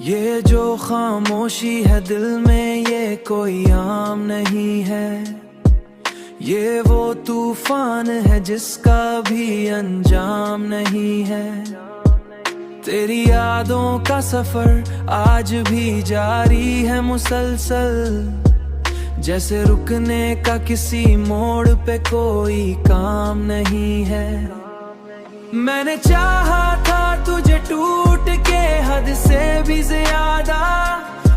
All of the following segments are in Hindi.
ये जो खामोशी है दिल में ये कोई आम नहीं है। ये वो तूफान है जिसका भी अंजाम नहीं है। तेरी यादों का सफर आज भी जारी है मुसलसल, जैसे रुकने का किसी मोड़ पे कोई काम नहीं है। मैंने चाहा था तुझे टूट के हद से भी ज्यादा,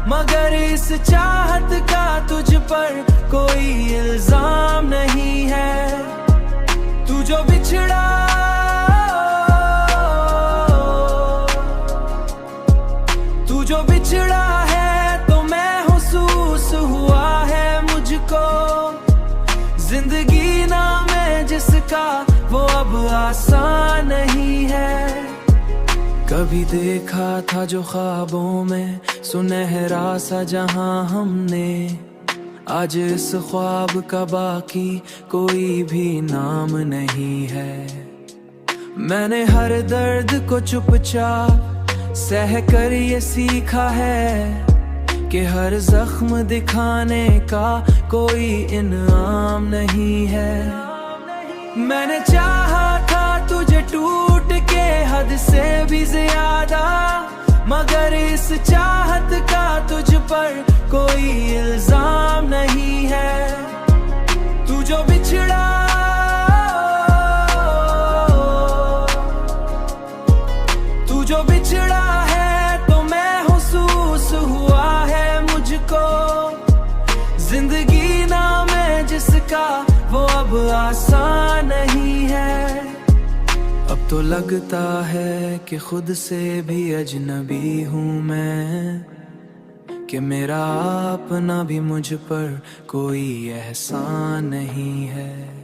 मगर इस चाहत का तुझ पर कोई इल्जाम नहीं है। तू जो बिछड़ा है तो महसूस हुआ है मुझको। जिंदगी नाम है जिसका वो अब आसान नहीं है। कभी देखा था जो ख्वाबों में सुनहरा सा जहां हमने, आज इस ख्वाब का बाकी कोई भी नाम नहीं है। मैंने हर दर्द को चुपचाप सह कर ये सीखा है कि हर जख्म दिखाने का कोई इनाम नहीं है। मैंने चाहा था तुझे टूट के हद से भी ज्यादा, मगर इस चाहत का तुझ पर कोई इल्जाम नहीं है। तू जो बिछड़ा है तो महसूस हुआ है मुझको। जिंदगी नाम है जिसका वो अब आसान नहीं है। अब तो लगता है कि खुद से भी अजनबी हूँ मैं, कि मेरा अपना भी मुझ पर कोई एहसान नहीं है।